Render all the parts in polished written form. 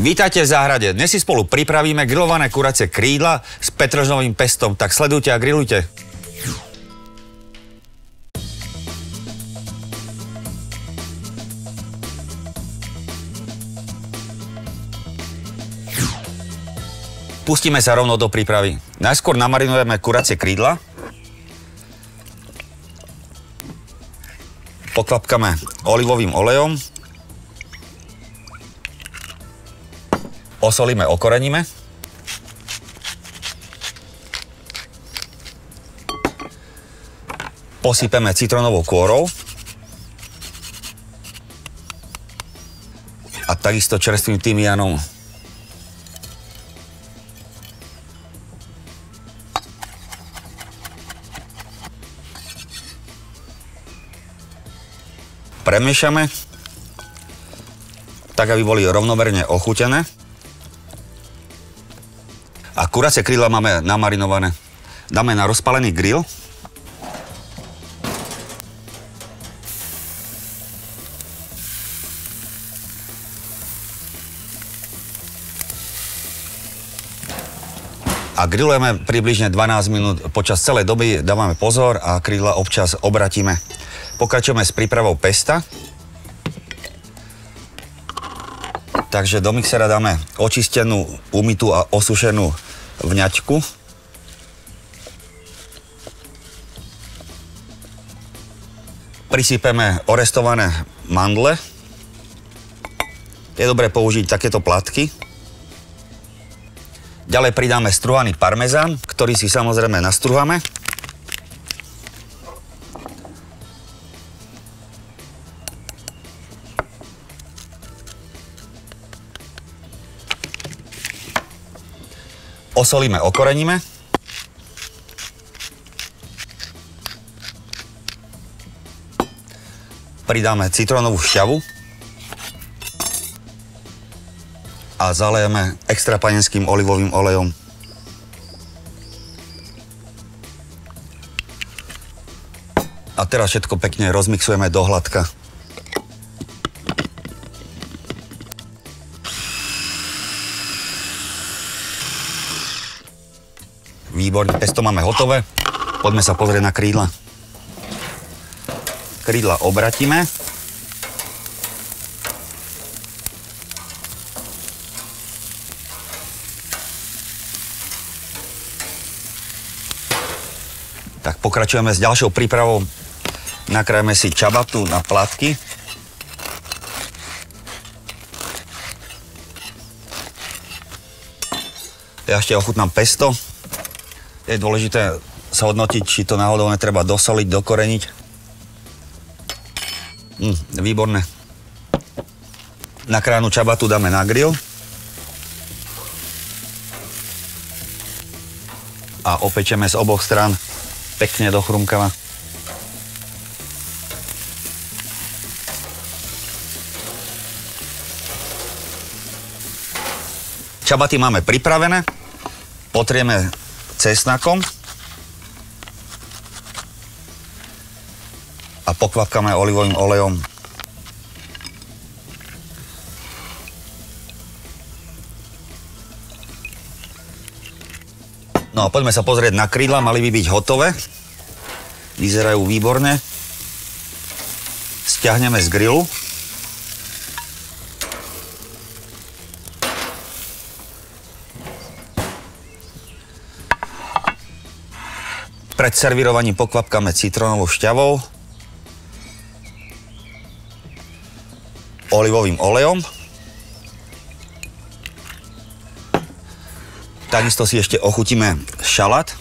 Vítajte v záhrade. Dnes si spolu pripravíme grillované kuracie krídla s petržnovým pestom. Tak sledujte a grillujte. Pustíme sa rovno do prípravy. Najskôr namarinujeme kuracie krídla. Pokvapkame olivovým olejom. Osolíme, okoreníme. Posypeme citrónovou kôrou. A takisto čerstvým tymianom. Premiešame, tak aby boli rovnomerne ochutené. A kuracie krídla máme namarinované. Dáme na rozpálený grill. A grillujeme približne 12 minút. Počas celej doby dávame pozor a krídla občas obratíme. Pokračujeme s prípravou pesta. Takže do mixera dáme očistenú, umytú a osušenú vňaťku. Prisypeme orestované mandle. Je dobré použiť takéto platky. Ďalej pridáme struhaný parmezán, ktorý si samozrejme nastruhame. Osolíme, okoreníme. Pridáme citrónovú šťavu. A zalejeme extra panenským olivovým olejom. A teraz všetko pekne rozmixujeme do hladka. Výborne, pesto máme hotové. Poďme sa pozrieť na krídla. Krídla obratíme. Tak pokračujeme s ďalšou prípravou. Nakrájame si čabatu na plátky. Ja ešte ochutnám pesto. Je dôležité sa hodnotiť, či to náhodou netreba dosoliť, dokoreniť. Výborné. Nakrájanú čabatu dáme na grill. A opečeme z oboch strán pekne do chrumkava. Čabaty máme pripravené. Potrieme cesnakom a pokvapkáme olivovým olejom. No a poďme sa pozrieť na krídla, mali by byť hotové. Vyzerajú výborne. Stiahneme z grillu. Pred servírovaním pokvapkáme citrónovou šťavou, olivovým olejom. Takisto si ešte ochutíme šalát.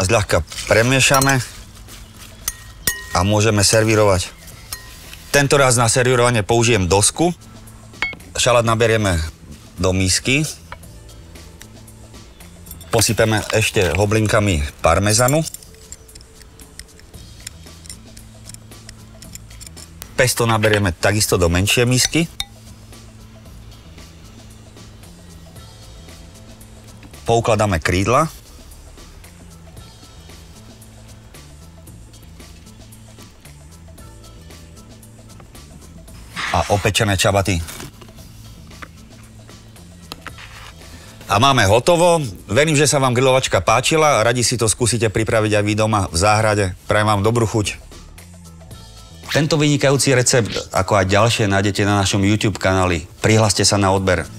A zľahka premiešame a môžeme servírovať. Tento raz na servírovanie použijem dosku. Šalát naberieme do misky. Posypeme ešte hoblinkami parmezanu. Pesto naberieme takisto do menšej misky. poukladáme krídla. A opečené čabaty. A máme hotovo. Verím, že sa vám grilovačka páčila. Radi si to skúsite pripraviť aj vy doma v záhrade. Prajem vám dobrú chuť. Tento vynikajúci recept, ako aj ďalšie, nájdete na našom YouTube kanáli. Prihláste sa na odber.